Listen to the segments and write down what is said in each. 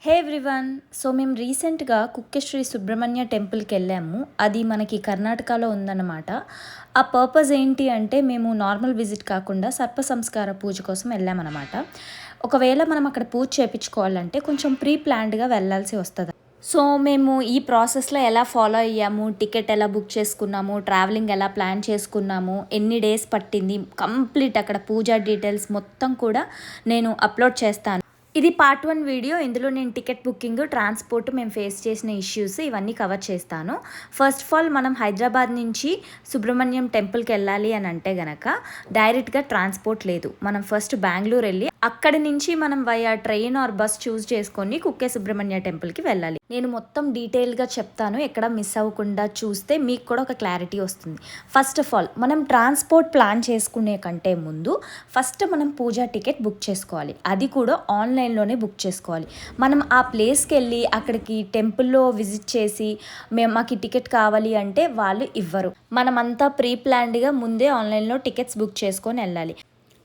హే everyone. So మేము రీసెంట్గా కుక్కే శ్రీ సుబ్రహ్మణ్య టెంపుల్కి వెళ్ళాము. అది మనకి కర్ణాటకలో ఉందన్నమాట. ఆ పర్పస్ ఏంటి అంటే మేము నార్మల్ విజిట్ కాకుండా సర్ప సంస్కార పూజ కోసం వెళ్ళామన్నమాట. ఒకవేళ మనం అక్కడ పూజ చేయించుకోవాలంటే కొంచెం ప్రీ ప్లాన్డ్గా వెళ్ళాల్సి వస్తుంది. సో మేము ఈ ప్రాసెస్లో ఎలా ఫాలో అయ్యాము, టికెట్ ఎలా బుక్ చేసుకున్నాము, ట్రావెలింగ్ ఎలా ప్లాన్ చేసుకున్నాము, ఎన్ని డేస్ పట్టింది, కంప్లీట్ అక్కడ పూజా డీటెయిల్స్ మొత్తం కూడా నేను అప్లోడ్ చేస్తాను. ఇది పార్ట్ 1 వీడియో. ఇందులో నేను టికెట్ బుకింగ్, ట్రాన్స్పోర్ట్, మేము ఫేస్ చేసిన ఇష్యూస్ ఇవన్నీ కవర్ చేస్తాను. ఫస్ట్ ఆఫ్ ఆల్ మనం హైదరాబాద్ నుంచి సుబ్రహ్మణ్యం టెంపుల్కి వెళ్ళాలి అని అంటే గనక డైరెక్ట్గా ట్రాన్స్పోర్ట్ లేదు. మనం ఫస్ట్ బెంగళూరు వెళ్ళి అక్కడి నుంచి మనం వయా ట్రైన్ ఆర్ బస్ చూస్ చేసుకొని కుక్కే సుబ్రహ్మణ్య టెంపుల్కి వెళ్ళాలి. నేను మొత్తం డీటెయిల్గా చెప్తాను, ఎక్కడ మిస్ అవ్వకుండా చూస్తే మీకు కూడా ఒక క్లారిటీ వస్తుంది. ఫస్ట్ ఆఫ్ ఆల్ మనం ట్రాన్స్పోర్ట్ ప్లాన్ చేసుకునే కంటే ముందు ఫస్ట్ మనం పూజా టికెట్ బుక్ చేసుకోవాలి. అది కూడా ఆన్లైన్లోనే బుక్ చేసుకోవాలి. మనం ఆ ప్లేస్కి వెళ్ళి అక్కడికి టెంపుల్లో విజిట్ చేసి మాకు టికెట్ కావాలి అంటే వాళ్ళు ఇవ్వరు. మనమంతా ప్రీ ప్లాన్డ్గా ముందే ఆన్లైన్లో టికెట్స్ బుక్ చేసుకొని వెళ్ళాలి.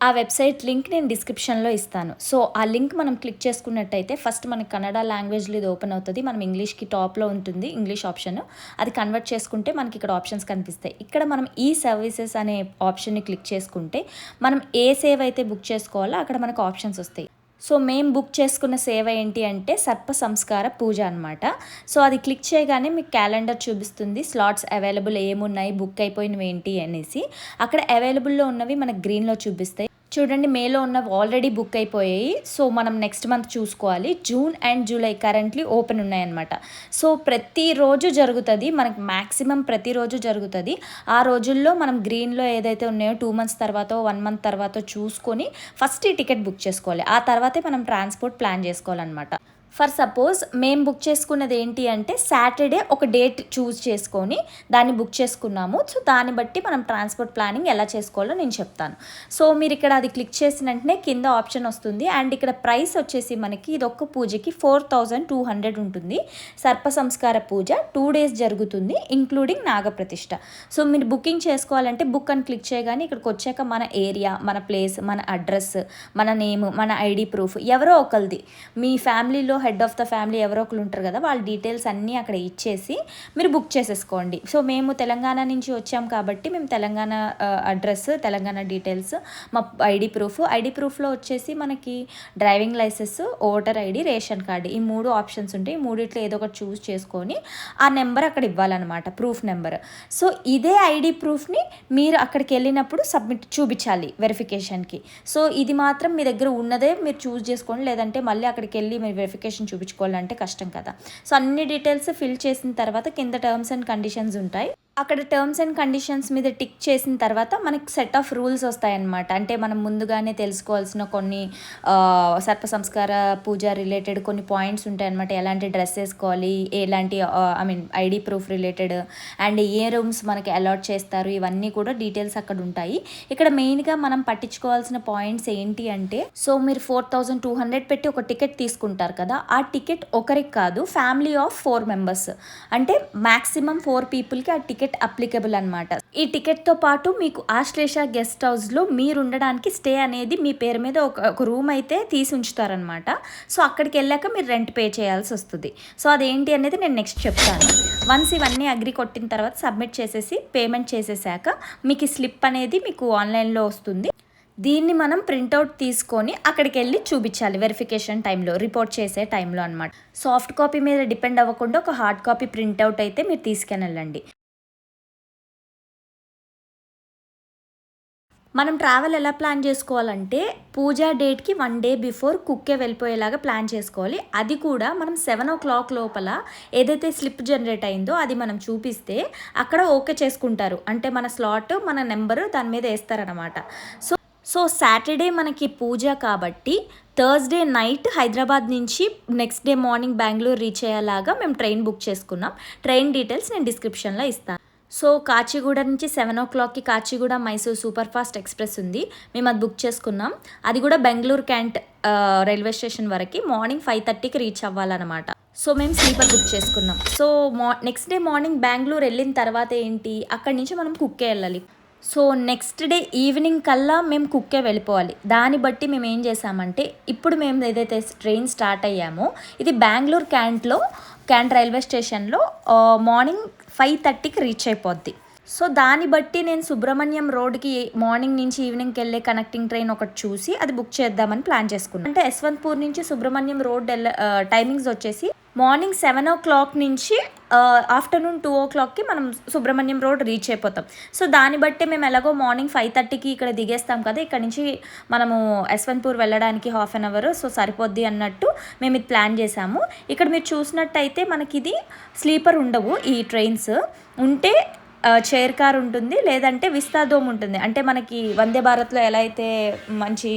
ఆ వెబ్సైట్ లింక్ నేను డిస్క్రిప్షన్లో ఇస్తాను. సో ఆ లింక్ మనం క్లిక్ చేసుకున్నట్టయితే ఫస్ట్ మనకి కన్నడ లాంగ్వేజ్లో ఇది ఓపెన్ అవుతుంది. మనం ఇంగ్లీష్కి టాప్లో ఉంటుంది ఇంగ్లీష్ ఆప్షన్. అది కన్వర్ట్ చేసుకుంటే మనకి ఇక్కడ ఆప్షన్స్ కనిపిస్తాయి. ఇక్కడ మనం ఈ సర్వీసెస్ అనే ఆప్షన్ని క్లిక్ చేసుకుంటే మనం ఏ సేవ అయితే బుక్ చేసుకోవాలో అక్కడ మనకు ఆప్షన్స్ వస్తాయి. సో మేము బుక్ చేసుకున్న సేవ ఏంటి అంటే సర్ప సంస్కార పూజ అనమాట. సో అది క్లిక్ చేయగానే మీకు క్యాలెండర్ చూపిస్తుంది, స్లాట్స్ అవైలబుల్ ఏమున్నాయి, బుక్ అయిపోయినవి ఏంటి అనేసి. అక్కడ అవైలబుల్లో ఉన్నవి మనకు గ్రీన్లో చూపిస్తాయి. చూడండి, మేలో ఉన్నవి ఆల్రెడీ బుక్ అయిపోయాయి. సో మనం నెక్స్ట్ మంత్ చూసుకోవాలి. June and July currently open ఉన్నాయన్నమాట. సో ప్రతిరోజు జరుగుతుంది, మనకు మ్యాక్సిమం ప్రతిరోజు జరుగుతుంది. ఆ రోజుల్లో మనం గ్రీన్లో ఏదైతే ఉన్నాయో 2 months తర్వాత 1 month తర్వాత చూసుకొని ఫస్ట్ ఈ టికెట్ బుక్ చేసుకోవాలి. ఆ తర్వాతే మనం ట్రాన్స్పోర్ట్ ప్లాన్ చేసుకోవాలన్నమాట. ఫర్ సపోజ్ మేము బుక్ చేసుకున్నది ఏంటి అంటే సాటర్డే ఒక డేట్ చూస్ చేసుకొని దాన్ని బుక్ చేసుకున్నాము. సో దాన్ని బట్టి మనం ట్రాన్స్పోర్ట్ ప్లానింగ్ ఎలా చేసుకోవాలో నేను చెప్తాను. సో మీరు ఇక్కడ అది క్లిక్ చేసిన వెంటనే కింద ఆప్షన్ వస్తుంది. అండ్ ఇక్కడ ప్రైస్ వచ్చేసి మనకి ఇదొక్క పూజకి 4200 ఉంటుంది. సర్ప సంస్కార పూజ 2 days జరుగుతుంది, ఇంక్లూడింగ్ నాగప్రతిష్ఠ. సో మీరు బుకింగ్ చేసుకోవాలంటే బుక్ అని క్లిక్ చేయగానే ఇక్కడికి వచ్చాక మన ఏరియా, మన ప్లేస్, మన అడ్రస్, మన నేమ్, మన ఐడి ప్రూఫ్, ఎవరో ఒకరిది, మీ ఫ్యామిలీలో హెడ్ ఆఫ్ ద ఫ్యామిలీ ఎవరో ఒకరు ఉంటారు కదా, వాళ్ళ డీటెయిల్స్ అన్నీ అక్కడ ఇచ్చేసి మీరు బుక్ చేసేసుకోండి. సో మేము తెలంగాణ నుంచి వచ్చాం కాబట్టి మేము తెలంగాణ అడ్రస్, తెలంగాణ డీటెయిల్స్, మా ఐడి ప్రూఫ్లో వచ్చేసి మనకి driving licence, voter ID, ration card, ఈ 3 ఆప్షన్స్ ఉంటాయి. ఈ మూడిట్లో ఏదో ఒకటి చూస్ చేసుకొని ఆ నెంబర్ అక్కడ ఇవ్వాలన్నమాట, ప్రూఫ్ నెంబర్. సో ఇదే ఐడి ప్రూఫ్ని మీరు అక్కడికి వెళ్ళినప్పుడు చూపించాలి వెరిఫికేషన్కి. సో ఇది మాత్రం మీ దగ్గర ఉన్నదే మీరు చూస్ చేసుకోండి, లేదంటే మళ్ళీ అక్కడికి వెళ్ళి మీరు వెరిఫికేషన్ చూపించుకోవాలంటే కష్టం కదా. సో అన్ని డీటెయిల్స్ ఫిల్ చేసిన తర్వాత కింద టర్మ్స్ అండ్ కండిషన్స్ ఉంటాయి. అక్కడ టర్మ్స్ అండ్ కండిషన్స్ మీద టిక్ చేసిన తర్వాత మనకి సెట్ ఆఫ్ రూల్స్ వస్తాయన్నమాట. అంటే మనం ముందుగానే తెలుసుకోవాల్సిన కొన్ని సర్ప సంస్కార పూజ రిలేటెడ్ కొన్ని పాయింట్స్ ఉంటాయన్నమాట. ఎలాంటి డ్రెస్ వేసుకోవాలి, ఎలాంటి ID proof related, and A rooms మనకి అలాట్ చేస్తారు, ఇవన్నీ కూడా డీటెయిల్స్ అక్కడ ఉంటాయి. ఇక్కడ మెయిన్గా మనం పట్టించుకోవాల్సిన పాయింట్స్ ఏంటి అంటే, సో మీరు 4200 పెట్టి ఒక టికెట్ తీసుకుంటారు కదా, ఆ టికెట్ ఒకరికి కాదు, ఫ్యామిలీ ఆఫ్ 4 members, అంటే మ్యాక్సిమం 4 peopleకి ఆ టికెట్ అప్లికబుల్ అనమాట. ఈ టికెట్తో పాటు మీకు ఆశ్లేష గెస్ట్ హౌస్లో మీరు ఉండడానికి స్టే అనేది మీ పేరు మీద ఒక రూమ్ అయితే తీసి ఉంచుతారనమాట. సో అక్కడికి వెళ్ళాక మీరు రెంట్ పే చేయాల్సి వస్తుంది. సో అదేంటి అనేది నేను నెక్స్ట్ చెప్తాను. వన్స్ ఇవన్నీ అగ్రి కొట్టిన తర్వాత సబ్మిట్ చేసేసి పేమెంట్ చేసేసాక మీకు స్లిప్ అనేది మీకు ఆన్లైన్లో వస్తుంది. దీన్ని మనం ప్రింట్అవుట్ తీసుకొని అక్కడికి వెళ్ళి చూపించాలి వెరిఫికేషన్ టైంలో, రిపోర్ట్ చేసే టైంలో అనమాట. సాఫ్ట్ కాపీ మీద డిపెండ్ అవ్వకుండా ఒక హార్డ్ కాపీ ప్రింట్అవుట్ అయితే మీరు తీసుకొని వెళ్ళండి. మనం ట్రావెల్ ఎలా ప్లాన్ చేసుకోవాలంటే పూజా డేట్కి 1 day బిఫోర్ కుక్కే వెళ్ళిపోయేలాగా ప్లాన్ చేసుకోవాలి. అది కూడా మనం 7 o'clock లోపల ఏదైతే స్లిప్ జనరేట్ అయిందో అది మనం చూపిస్తే అక్కడ ఓకే చేసుకుంటారు. అంటే మన స్లాట్, మన నెంబరు దాని మీద వేస్తారనమాట. సో సాటర్డే మనకి పూజ కాబట్టి థర్స్డే నైట్ హైదరాబాద్ నుంచి next day morning Bengaluru reach అయ్యేలాగా మేము ట్రైన్ బుక్ చేసుకున్నాం. ట్రైన్ డీటెయిల్స్ నేను డిస్క్రిప్షన్లో ఇస్తాను. సో కాచిగూడ నుంచి 7 o'clockకి Kacheguda Mysore super fast express ఉంది, మేము అది బుక్ చేసుకున్నాం. అది కూడా బెంగళూరు క్యాంట్ రైల్వే స్టేషన్ వరకు మార్నింగ్ 5:30కి రీచ్ అవ్వాలన్నమాట. సో మేము స్లీపర్ బుక్ చేసుకున్నాం. So next day morning Bengaluru వెళ్ళిన తర్వాత ఏంటి, అక్కడి నుంచి మనం కుక్కే వెళ్ళాలి. సో నెక్స్ట్ డే ఈవినింగ్ కల్లా మేము కుక్కే వెళ్ళిపోవాలి. దాన్ని బట్టి మేము ఏం చేసామంటే, ఇప్పుడు మేము ఏదైతే ట్రైన్ స్టార్ట్ అయ్యామో ఇది బెంగుళూరు క్యాంట్ రైల్వే స్టేషన్లో మార్నింగ్ 5:30కి రీచ్ అయిపోద్ది. సో దాన్ని బట్టి నేను సుబ్రహ్మణ్యం రోడ్కి మార్నింగ్ నుంచి ఈవినింగ్కి వెళ్ళే కనెక్టింగ్ ట్రైన్ ఒకటి చూసి అది బుక్ చేద్దామని ప్లాన్ చేసుకున్నాను. అంటే యశ్వంత్పూర్ నుంచి సుబ్రహ్మణ్యం రోడ్ టైమింగ్స్ వచ్చేసి మార్నింగ్ 7 o'clock నుంచి ఆఫ్టర్నూన్ 2 o'clockకి మనం సుబ్రహ్మణ్యం రోడ్ రీచ్ అయిపోతాం. సో దాన్ని బట్టి మేము ఎలాగో మార్నింగ్ 5:30కి ఇక్కడ దిగేస్తాం కదా, ఇక్కడ నుంచి మనము యశ్వంత్పూర్ వెళ్ళడానికి 1/2 hour సో సరిపోద్ది అన్నట్టు మేము ఇది ప్లాన్ చేసాము. ఇక్కడ మీరు చూసినట్టయితే మనకి ఇది స్లీపర్ ఉండవు ఈ ట్రైన్స్. ఉంటే చైర్ కార్ ఉంటుంది, లేదంటే విస్తాదోమ్ ఉంటుంది. అంటే మనకి వందే భారత్లో ఎలా అయితే మంచి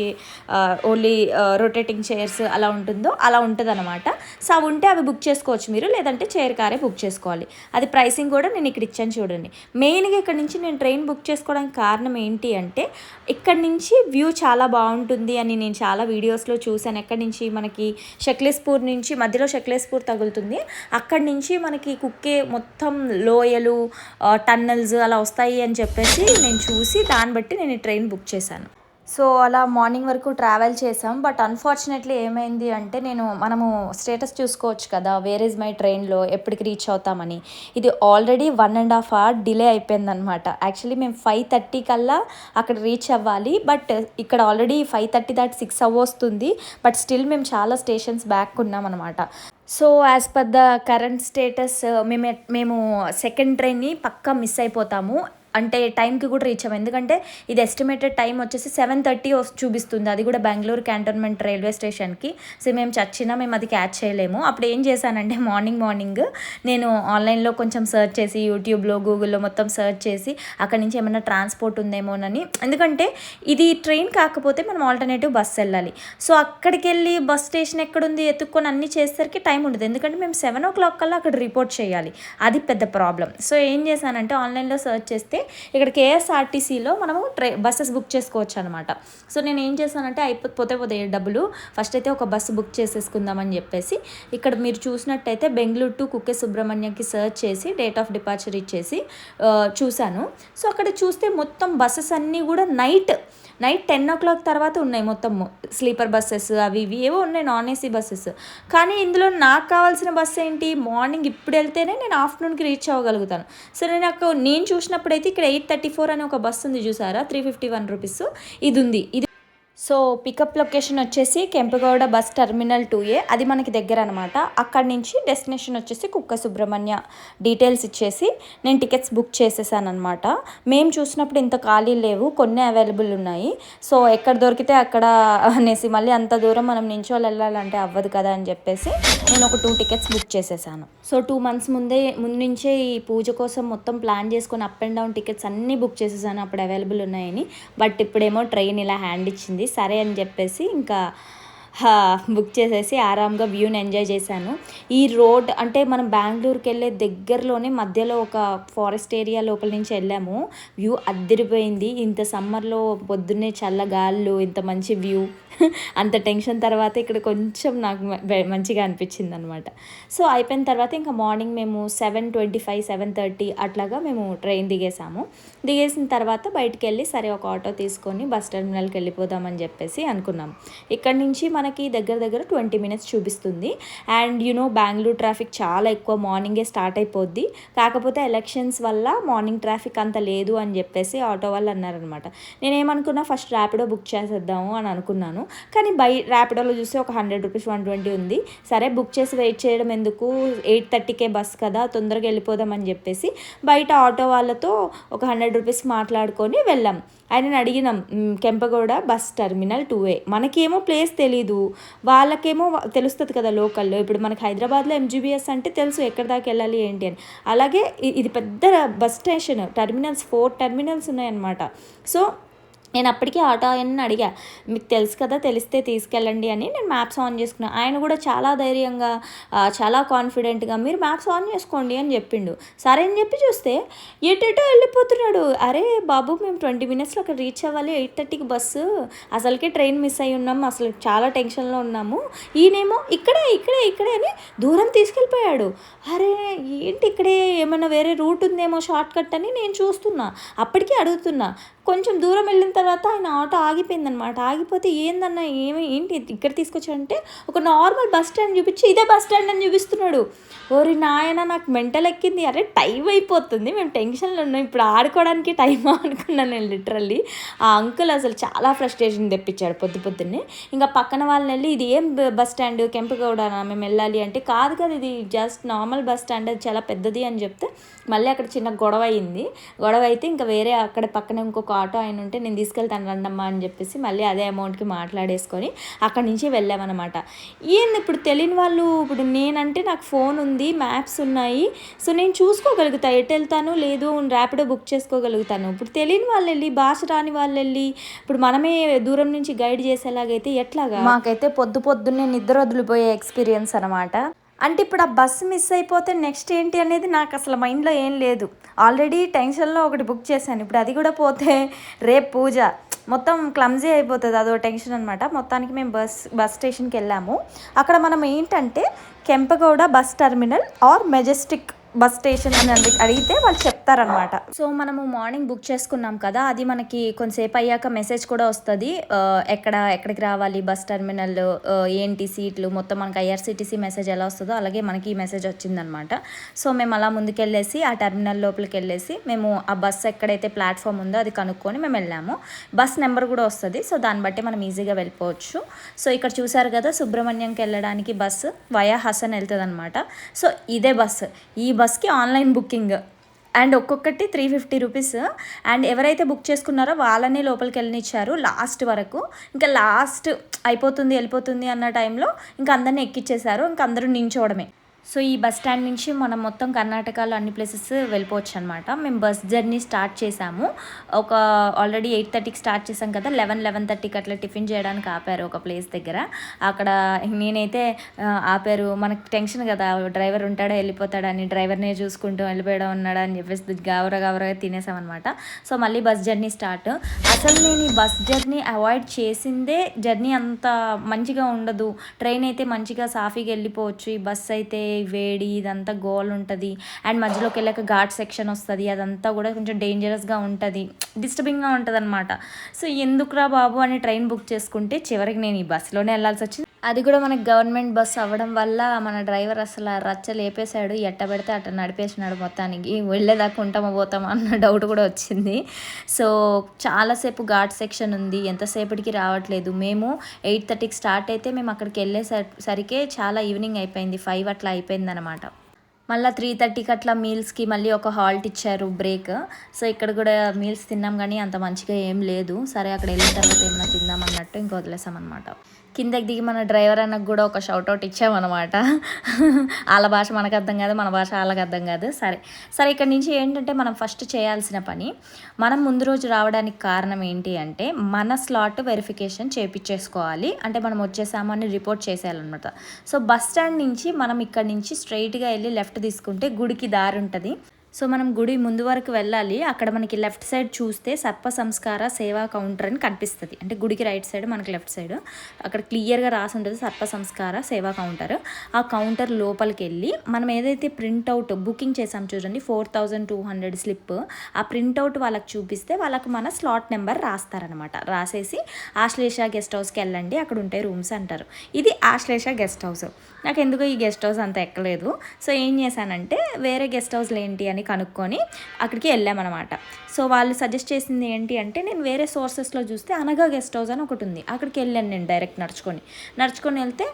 ఓన్లీ రొటేటింగ్ చైర్స్ అలా ఉంటుందో అలా ఉంటుంది అనమాట. సో అవి ఉంటే అవి బుక్ చేసుకోవచ్చు మీరు, లేదంటే చైర్ కారే బుక్ చేసుకోవాలి. అది ప్రైసింగ్ కూడా నేను ఇక్కడ ఇచ్చాను చూడండి. మెయిన్గా ఇక్కడ నుంచి నేను ట్రైన్ బుక్ చేసుకోవడానికి కారణం ఏంటి అంటే, ఇక్కడ నుంచి వ్యూ చాలా బాగుంటుంది అని నేను చాలా వీడియోస్లో చూశాను. ఎక్కడి నుంచి మనకి షక్లేస్పూర్ నుంచి మధ్యలో షక్లేస్పూర్ తగులుతుంది, అక్కడి నుంచి మనకి కుక్కే మొత్తం లోయలు టన్నల్స్ అలా వస్తాయి అని చెప్పేసి నేను చూసి దాన్ని బట్టి నేను ఈ ట్రైన్ బుక్ చేశాను. సో అలా మార్నింగ్ వరకు ట్రావెల్ చేసాం. బట్ అన్ఫార్చునేట్లీ ఏమైంది అంటే, మనము స్టేటస్ చూసుకోవచ్చు కదా వేర్ ఈజ్ మై ట్రైన్లో ఎప్పటికి రీచ్ అవుతామని. ఇది ఆల్రెడీ 1.5 hour డిలే అయిపోయిందనమాట. యాక్చువల్లీ మేము 5:30 కల్లా అక్కడ రీచ్ అవ్వాలి, బట్ ఇక్కడ ఆల్రెడీ 5:30 దాటి 6 అవ్వొస్తుంది. బట్ స్టిల్ మేము చాలా స్టేషన్స్ బ్యాక్ ఉన్నాం అనమాట. So as per the current status మేము సెకండ్ ట్రైన్ని పక్కా మిస్ అయిపోతాము. అంటే టైంకి కూడా రీచ్ అవ్వం. ఎందుకంటే ఇది ఎస్టిమేటెడ్ టైం వచ్చేసి 7:30 చూపిస్తుంది, అది కూడా బెంగళూరు క్యాంటోన్మెంట్ రైల్వే స్టేషన్కి. సో మేము అది క్యాచ్ చేయలేము. అప్పుడు ఏం చేశానంటే మార్నింగ్ నేను ఆన్లైన్లో కొంచెం సర్చ్ చేసి, యూట్యూబ్లో గూగుల్లో మొత్తం సర్చ్ చేసి అక్కడి నుంచి ఏమైనా ట్రాన్స్పోర్ట్ ఉందేమోనని. ఎందుకంటే ఇది ట్రైన్ కాకపోతే మనం ఆల్టర్నేటివ్ బస్ వెళ్ళాలి. సో అక్కడికి వెళ్ళి బస్ స్టేషన్ ఎక్కడుంది ఎత్తుక్కొని అన్నీ చేసేసరికి టైం ఉండదు. ఎందుకంటే మేము 7 o'clock కల్లా అక్కడ రిపోర్ట్ చేయాలి, అది పెద్ద ప్రాబ్లం. సో ఏం చేశానంటే ఆన్లైన్లో సర్చ్ చేస్తే ఇక్కడ కేఎస్ఆర్టీసీలో మనము బస్సెస్ బుక్ చేసుకోవచ్చు అనమాట. సో నేను ఏం చేశానంటే పోతే డబ్బులు ఫస్ట్ అయితే ఒక బస్సు బుక్ చేసేసుకుందామని చెప్పేసి ఇక్కడ మీరు చూసినట్టయితే బెంగళూరు టు కుక్కే సుబ్రహ్మణ్యంకి సర్చ్ చేసి డేట్ ఆఫ్ డిపార్చర్ ఇచ్చేసి చూశాను. సో అక్కడ చూస్తే మొత్తం బస్సెస్ అన్నీ కూడా నైట్ 10 o'clock తర్వాత ఉన్నాయి. మొత్తం స్లీపర్ బస్సెస్ అవి ఇవి ఏవో ఉన్నాయి, నాన్ ఏసీ బస్సెస్. కానీ ఇందులో నాకు కావాల్సిన బస్సు ఏంటి, మార్నింగ్ ఇప్పుడు వెళ్తేనే నేను ఆఫ్టర్నూన్కి రీచ్ అవ్వగలుగుతాను. సో నేను చూసినప్పుడైతే ఇక్కడ 8:34 అని ఒక బస్సు ఉంది చూసారా, 351 రూపీస్ ఇది ఉంది. సో పికప్ లొకేషన్ వచ్చేసి కెంపగౌడ బస్ టర్మినల్ 2A, అది మనకి దగ్గర అనమాట. అక్కడి నుంచి డెస్టినేషన్ వచ్చేసి కుక్క సుబ్రహ్మణ్య డీటెయిల్స్ ఇచ్చేసి నేను టికెట్స్ బుక్ చేసేసాను అనమాట. మేము చూసినప్పుడు ఇంత ఖాళీ లేవు, కొన్ని అవైలబుల్ ఉన్నాయి. సో ఎక్కడ దొరికితే అక్కడ అనేసి మళ్ళీ అంత దూరం మనం నించోళ్ళు వెళ్ళాలంటే అవ్వదు కదా అని చెప్పేసి నేను ఒక 2 టికెట్స్ బుక్ చేసేసాను. సో 2 months ముందు నుంచే ఈ పూజ కోసం మొత్తం ప్లాన్ చేసుకొని అప్ అండ్ డౌన్ టికెట్స్ అన్నీ బుక్ చేసేసాను అప్పుడు అవైలబుల్ ఉన్నాయని. బట్ ఇప్పుడేమో ట్రైన్ ఇలా హ్యాండ్ ఇచ్చింది, సరే అని చెప్పేసి ఇంకా బుక్ చేసేసి ఆరాంగా వ్యూని ఎంజాయ్ చేశాను. ఈ రోడ్ అంటే మనం బెంగళూరుకి వెళ్ళే దగ్గరలోనే మధ్యలో ఒక ఫారెస్ట్ ఏరియా లోపల నుంచి వెళ్ళాము. వ్యూ అద్దరిపోయింది. ఇంత సమ్మర్లో పొద్దున్నే చల్లగాళ్ళు, ఇంత మంచి వ్యూ, అంత టెన్షన్ తర్వాత ఇక్కడ కొంచెం నాకు మంచిగా అనిపించింది అనమాట. సో అయిపోయిన తర్వాత ఇంకా మార్నింగ్ మేము 7:25, 7:30 అట్లాగా మేము ట్రైన్ దిగేసిన తర్వాత బయటికి వెళ్ళి సరే ఒక ఆటో తీసుకొని బస్ టర్మినల్కి వెళ్ళిపోదామని చెప్పేసి అనుకున్నాం. ఇక్కడ నుంచి మనకి దగ్గర 20 minutes చూపిస్తుంది. అండ్ బెంగళూరు ట్రాఫిక్ చాలా ఎక్కువ, మార్నింగే స్టార్ట్ అయిపోద్ది. కాకపోతే ఎలక్షన్స్ వల్ల మార్నింగ్ ట్రాఫిక్ అంత లేదు అని చెప్పేసి ఆటో వాళ్ళు అన్నారనమాట. నేనేమనుకున్నా ఫస్ట్ ర్యాపిడో బుక్ చేసేద్దాము అని అనుకున్నాను. కానీ ర్యాపిడోలో చూస్తే ఒక 100 రూపీస్ 120 ఉంది. సరే బుక్ చేసి వెయిట్ చేయడం ఎందుకు, 8:30కే బస్ కదా, తొందరగా వెళ్ళిపోదామని చెప్పేసి బయట ఆటో వాళ్ళతో ఒక 100 రూపీస్ మాట్లాడుకొని వెళ్ళాం. ఆయనని అడిగినాం కెంపగౌడ బస్ టర్మినల్ 2A. మనకేమో ప్లేస్ తెలీదు, వాళ్ళకేమో తెలుస్తుంది కదా లోకల్లో. ఇప్పుడు మనకి హైదరాబాద్లో MGBS అంటే తెలుసు ఎక్కడి దాకా వెళ్ళాలి ఏంటి అని. అలాగే ఇది పెద్ద బస్ స్టేషన్, 4 టర్మినల్స్ ఉన్నాయన్నమాట. సో నేను అప్పటికి ఆటో ఆయన్ని అడిగా, మీకు తెలుసు కదా, తెలిస్తే తీసుకెళ్ళండి అని. నేను మ్యాప్స్ ఆన్ చేసుకున్నా. ఆయన కూడా చాలా ధైర్యంగా, చాలా కాన్ఫిడెంట్గా మీరు మ్యాప్స్ ఆన్ చేసుకోండి అని చెప్పిండు. సరే అని చెప్పి చూస్తే ఎటెటో వెళ్ళిపోతున్నాడు. అరే బాబు, మేము 20 మినిట్స్లో అక్కడ రీచ్ అవ్వాలి, 8:30కి బస్సు, అసలుకే ట్రైన్ మిస్ అయ్యి ఉన్నాము, అసలు చాలా టెన్షన్లో ఉన్నాము. ఈయనేమో ఇక్కడే ఇక్కడే ఇక్కడే అని దూరం తీసుకెళ్ళిపోయాడు. అరే ఏంటి, ఇక్కడే ఏమన్నా వేరే రూట్ ఉందేమో షార్ట్ కట్ అని నేను చూస్తున్నా. అప్పటికీ అడుగుతున్నా. కొంచెం దూరం వెళ్ళిన తర్వాత ఆయన ఆటో ఆగిపోయిందనమాట. ఆగిపోతే ఏంటి ఇక్కడ తీసుకొచ్చాడంటే ఒక నార్మల్ బస్ స్టాండ్ చూపించి ఇదే బస్ స్టాండ్ అని చూపిస్తున్నాడు. ఓరి నాయన, నాకు మెంటల్ ఎక్కింది. అరే టైం అయిపోతుంది, మేము టెన్షన్లో ఉన్నాం, ఇప్పుడు ఆడుకోవడానికి టైమా అనుకున్నాను నేను లిటరల్లీ. ఆ అంకుల్ అసలు చాలా ఫ్రస్ట్రేషన్ తెప్పించాడు పొద్దున్నే. ఇంకా పక్కన వాళ్ళని వెళ్ళి ఇది ఏం బస్ స్టాండ్, కెంపుగౌడనా మేము వెళ్ళాలి అంటే, కాదు కదా ఇది జస్ట్ నార్మల్ బస్ స్టాండ్, అది చాలా పెద్దది అని చెప్తే మళ్ళీ అక్కడ చిన్న గొడవ అయింది. గొడవ అయితే ఇంకా వేరే అక్కడ పక్కన ఇంకొక ఆటో ఆయన ఉంటే నేను తీసుకెళ్తాను రండమ్మా అని చెప్పేసి మళ్ళీ అదే అమౌంట్కి మాట్లాడేసుకొని అక్కడి నుంచి వెళ్ళామన్నమాట. ఏంది ఇప్పుడు తెలియని వాళ్ళు, ఇప్పుడు నేనంటే నాకు ఫోన్ ఉంది, మ్యాప్స్ ఉన్నాయి, సో నేను చూసుకోగలుగుతా ఎటు వెళ్తాను, లేదు ర్యాపిడో బుక్ చేసుకోగలుగుతాను. ఇప్పుడు తెలియని వాళ్ళు వెళ్ళి, భాష రాని వాళ్ళు వెళ్ళి ఇప్పుడు మనమే దూరం నుంచి గైడ్ చేసేలాగైతే ఎట్లాగా? మాకైతే పొద్దున్నే నిద్ర వదిలిపోయే ఎక్స్పీరియన్స్ అనమాట. అంటే ఇప్పుడు ఆ బస్సు మిస్ అయిపోతే నెక్స్ట్ ఏంటి అనేది నాకు అసలు మైండ్లో ఏం లేదు. ఆల్రెడీ టెన్షన్లో ఒకటి బుక్ చేశాను, ఇప్పుడు అది కూడా పోతే రేపు పూజ, మొత్తం క్లమ్జీ అయిపోతుంది, అదో టెన్షన్ అనమాట. మొత్తానికి మేము బస్ స్టేషన్కి వెళ్ళాము. అక్కడ మనం ఏంటంటే Kempegowda bus terminal or Majestic bus station అని అడిగితే వాళ్ళు చెప్తారనమాట. సో మనము మార్నింగ్ బుక్ చేసుకున్నాం కదా, అది మనకి కొంతసేపు అయ్యాక మెసేజ్ కూడా వస్తుంది, ఎక్కడికి రావాలి, బస్ టర్మినల్ ఏంటి, సీట్లు మొత్తం మనకి ఐఆర్సిటీసీ మెసేజ్ ఎలా వస్తుందో అలాగే మనకి ఈ మెసేజ్ వచ్చిందనమాట. సో మేము అలా ముందుకెళ్ళేసి ఆ టర్మినల్ లోపలికి వెళ్ళేసి మేము ఆ బస్ ఎక్కడైతే ప్లాట్ఫామ్ ఉందో అది కనుక్కొని మేము వెళ్ళాము. బస్ నెంబర్ కూడా వస్తుంది, సో దాన్ని బట్టి మనం ఈజీగా వెళ్ళిపోవచ్చు. సో ఇక్కడ చూసారు కదా, సుబ్రహ్మణ్యంకి వెళ్ళడానికి బస్సు వయా హసన్ వెళ్తుంది అనమాట. సో ఇదే బస్సు, ఈ బస్కి ఆన్లైన్ బుకింగ్ అండ్ ఒక్కొక్కటి 350 రూపీస్. అండ్ ఎవరైతే బుక్ చేసుకున్నారో వాళ్ళనే లోపలికి వెళ్ళనిచ్చారు లాస్ట్ వరకు. ఇంకా లాస్ట్ వెళ్ళిపోతుంది అన్న టైంలో ఇంకా అందరినీ ఎక్కిచ్చేశారు, ఇంకా అందరూ నించోవడమే. సో ఈ బస్ స్టాండ్ నుంచి మనం మొత్తం కర్ణాటకలో అన్ని ప్లేసెస్ వెళ్ళిపోవచ్చు అనమాట. మేము బస్ జర్నీ స్టార్ట్ చేసాము. ఆల్రెడీ 8:30కి స్టార్ట్ చేసాం కదా, 11:30కి అట్లా టిఫిన్ చేయడానికి ఆపారు ఒక ప్లేస్ దగ్గర. అక్కడ నేనైతే ఆపారు, మనకు టెన్షన్ కదా, డ్రైవర్ ఉంటాడా వెళ్ళిపోతాడని, డ్రైవర్నే చూసుకుంటూ వెళ్ళిపోయడం ఉన్నాడా అని చెప్పేసి గావరగా తినేసామన్నమాట. సో మళ్ళీ బస్ జర్నీ స్టార్ట్. అసలు నేను ఈ బస్ జర్నీ అవాయిడ్ చేసిందే, జర్నీ అంత మంచిగా ఉండదు, ట్రైన్ అయితే మంచిగా సాఫీగా వెళ్ళిపోవచ్చు, ఈ బస్ అయితే వేడి ఇదంతా గోల్ ఉంటుంది. అండ్ మధ్యలోకి వెళ్ళాక ఘాట్ సెక్షన్ వస్తుంది, అదంతా కూడా కొంచెం డేంజరస్గా ఉంటుంది, డిస్టర్బింగ్గా ఉంటుంది అనమాట. సో ఎందుకురా బాబు అని ట్రైన్ బుక్ చేసుకుంటే చివరికి నేను ఈ బస్సులోనే వెళ్ళాల్సి వచ్చింది. అది కూడా మనకి గవర్నమెంట్ బస్ అవ్వడం వల్ల మన డ్రైవర్ అసలు రచ్చ లేపేశాడు, ఎట్ట పెడితే అట్ట నడిపేసినాడు, మొత్తానికి వెళ్ళేదాకా ఉంటామో పోతామో అన్న డౌట్ కూడా వచ్చింది. సో చాలాసేపు ఘాట్ సెక్షన్ ఉంది, ఎంతసేపటికి రావట్లేదు. మేము 8:30కి స్టార్ట్ అయితే మేము అక్కడికి వెళ్ళేసరికే చాలా ఈవినింగ్ అయిపోయింది, 5 అట్లా అయిపోయింది అనమాట. మళ్ళీ 3:30కి అట్లా మీల్స్కి మళ్ళీ ఒక హాల్ట్ ఇచ్చారు, బ్రేక్. సో ఇక్కడ కూడా మీల్స్ తిన్నాం కానీ అంత మంచిగా ఏం లేదు. సరే అక్కడ వెళ్ళిన తర్వాత ఏమైనా తిందాం అన్నట్టు ఇంక వదిలేసామన్నమాట. కిందకి దిగి మన డ్రైవర్ అన్నకు కూడా ఒక షౌట్అవుట్ ఇచ్చామన్నమాట. వాళ్ళ భాష మనకు అర్థం కాదు, మన భాష వాళ్ళకి అర్థం కాదు. సరే ఇక్కడ నుంచి ఏంటంటే మనం ఫస్ట్ చేయాల్సిన పని, మనం ముందు రోజు రావడానికి కారణం ఏంటి అంటే మన స్లాట్ వెరిఫికేషన్ చేయించేసుకోవాలి. అంటే మనం వచ్చేసాము అని రిపోర్ట్ చేసేయాలన్నమాట. సో బస్ స్టాండ్ నుంచి మనం ఇక్కడ నుంచి స్ట్రైట్గా వెళ్ళి లెఫ్ట్ తీసుకుంటే గుడికి దారి ఉంటుంది. సో మనం గుడి ముందు వరకు వెళ్ళాలి. అక్కడ మనకి లెఫ్ట్ సైడ్ చూస్తే సర్ప సంస్కార సేవా కౌంటర్ అని కనిపిస్తుంది. అంటే గుడికి రైట్ సైడ్ మనకి లెఫ్ట్ సైడ్ అక్కడ క్లియర్గా రాసి ఉంటుంది సర్ప సంస్కార సేవా కౌంటర్. ఆ కౌంటర్ లోపలికి వెళ్ళి మనం ఏదైతే ప్రింట్అవుట్ బుకింగ్ చేసాం చూడండి 4200 స్లిప్, ఆ ప్రింట్అవుట్ వాళ్ళకి చూపిస్తే వాళ్ళకి మన స్లాట్ నెంబర్ రాస్తారనమాట. రాసేసి ఆశ్లేష గెస్ట్ హౌస్కి వెళ్ళండి, అక్కడ ఉంటాయి రూమ్స్ అంటారు. ఇది ఆశ్లేష గెస్ట్ హౌస్. నాకు ఎందుకో ఈ గెస్ట్ హౌస్ అంత ఎక్కలేదు. సో ఏం చేశానంటే వేరే గెస్ట్ హౌస్లు ఏంటి అని కనుక్కొని అక్కడికి వెళ్ళామన్నమాట. సో వాళ్ళు సజెస్ట్ చేసింది ఏంటి అంటే, నేను వేరే సోర్సెస్లో చూస్తే అనగా గెస్ట్ హౌస్ అని ఒకటి ఉంది, అక్కడికి వెళ్ళాను నేను డైరెక్ట్ నడుచుకొని వెళ్తే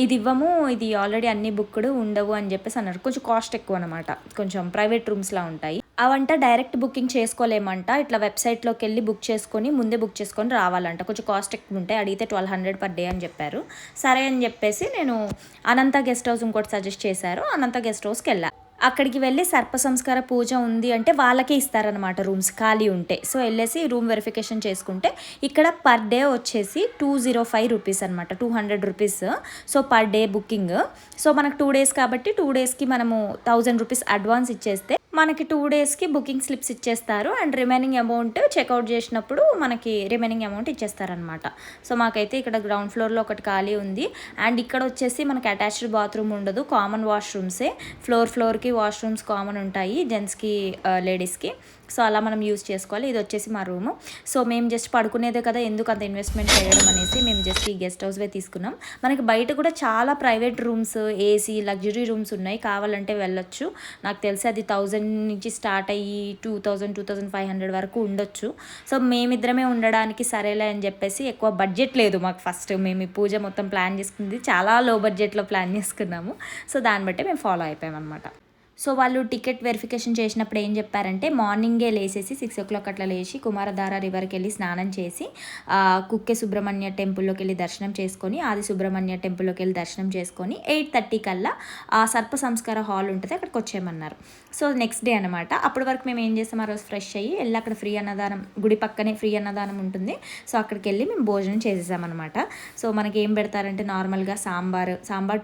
ఇది ఇవ్వము, ఇది ఆల్రెడీ అన్ని బుక్డ్ ఉండవు అని చెప్పేసి అన్నారు. కొంచెం కాస్ట్ ఎక్కువ అనమాట, కొంచెం ప్రైవేట్ రూమ్స్లా ఉంటాయి అవంట. డైరెక్ట్ బుకింగ్ చేసుకోలేమంట, ఇట్లా వెబ్సైట్లోకి వెళ్ళి ముందే బుక్ చేసుకొని రావాలంట. కొంచెం కాస్ట్ ఎక్కువ ఉంటాయి, అడిగితే 1200 పర్ డే అని చెప్పారు. సరే అని చెప్పేసి నేను అనంత గెస్ట్ హౌస్ ఇంకోటి సజెస్ట్ చేశారు, అనంత గెస్ట్ హౌస్కి వెళ్ళా. అక్కడికి వెళ్ళి సర్ప సంస్కార పూజ ఉంది అంటే వాళ్ళకే ఇస్తారనమాట రూమ్స్ ఖాళీ ఉంటే. సో వెళ్ళేసి రూమ్ వెరిఫికేషన్ చేసుకుంటే ఇక్కడ పర్ డే వచ్చేసి 205 రూపీస్ అనమాట, 200 rupees. So per day booking. So మనకు 2 డేస్ కాబట్టి 2 డేస్కి మనము 1000 రూపీస్ అడ్వాన్స్ ఇచ్చేస్తే మనకి 2 డేస్కి బుకింగ్ స్లిప్స్ ఇచ్చేస్తారు. అండ్ రిమైనింగ్ అమౌంట్ చెక్అవుట్ చేసినప్పుడు మనకి రిమైనింగ్ అమౌంట్ ఇచ్చేస్తారనమాట. సో మాకైతే ఇక్కడ గ్రౌండ్ ఫ్లోర్లో ఒకటి ఖాళీ ఉంది. అండ్ ఇక్కడ వచ్చేసి మనకి అటాచ్డ్ బాత్రూమ్ ఉండదు, కామన్ వాష్రూమ్సే. ఫ్లోర్కి వాష్రూమ్స్ కామన్ ఉంటాయి జెంట్స్కి లేడీస్కి. సో అలా మనం యూజ్ చేసుకోవాలి. ఇది వచ్చేసి మా రూము. సో మేము జస్ట్ పడుకునేదే కదా, ఎందుకు అంత ఇన్వెస్ట్మెంట్ చేయడం అనేసి మేము జస్ట్ ఈ గెస్ట్ హౌస్వే తీసుకున్నాం. మనకి బయట కూడా చాలా private rooms, AC, luxury rooms ఉన్నాయి, కావాలంటే వెళ్ళొచ్చు. నాకు తెలిసి అది 1000 నుంచి స్టార్ట్ అయ్యి 2500 వరకు ఉండొచ్చు. సో మేమిద్దరమే ఉండడానికి సరేలే అని చెప్పేసి, ఎక్కువ బడ్జెట్ లేదు మాకు. ఫస్ట్ మేము ఈ పూజ మొత్తం ప్లాన్ చేసుకుంది చాలా లో బడ్జెట్లో ప్లాన్ చేసుకున్నాము. సో దాన్ని బట్టి మేము ఫాలో అయిపోయాం అనమాట. సో వాళ్ళు టికెట్ వెరిఫికేషన్ చేసినప్పుడు ఏం చెప్పారంటే, మార్నింగే లేసేసి 6 o'clock అట్లా లేచి కుమారధార రివర్కి వెళ్ళి స్నానం చేసి కుక్కే సుబ్రహ్మణ్య టెంపుల్లోకి వెళ్ళి దర్శనం చేసుకొని, ఆది సుబ్రహ్మణ్య టెంపుల్లోకి వెళ్ళి దర్శనం చేసుకొని 8:30 కల్లా ఆ సర్ప సంస్కార హాల్ ఉంటుంది, అక్కడికి వచ్చేయమన్నారు. సో నెక్స్ట్ డే అనమాట. అప్పటి వరకు మేము ఏం చేస్తాం, ఆ రోజు ఫ్రెష్ అయ్యి వెళ్ళి అక్కడ ఫ్రీ అన్నదానం, గుడి పక్కనే ఫ్రీ అన్నదానం ఉంటుంది. సో అక్కడికి వెళ్ళి మేము భోజనం చేసేసామన్నమాట. సో మనకి ఏం పెడతారంటే, నార్మల్గా సాంబార్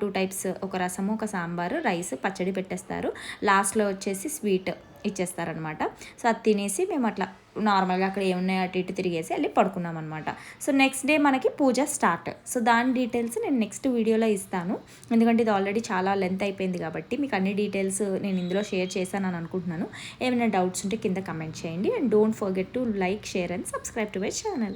2 టైప్స్, ఒక రసము, ఒక సాంబారు, రైస్, పచ్చడి పెట్టేస్తారు. లాస్ట్లో వచ్చేసి స్వీట్ ఇచ్చేస్తారనమాట. సో అది తినేసి మేము అట్లా నార్మల్గా అక్కడ ఏమున్నాయో అటు ఇటు తిరిగేసి వెళ్ళి పడుకున్నాం అనమాట. సో నెక్స్ట్ డే మనకి పూజ స్టార్ట్. సో దాని డీటెయిల్స్ నేను నెక్స్ట్ వీడియోలో ఇస్తాను, ఎందుకంటే ఇది ఆల్రెడీ చాలా లెంత్ అయిపోయింది కాబట్టి మీకు అన్ని డీటెయిల్స్ నేను ఇందులో షేర్ చేశానని అనుకుంటున్నాను. ఏమైనా డౌట్స్ ఉంటే కింద కమెంట్ చేయండి. And don't forget to like, share and subscribe to my channel.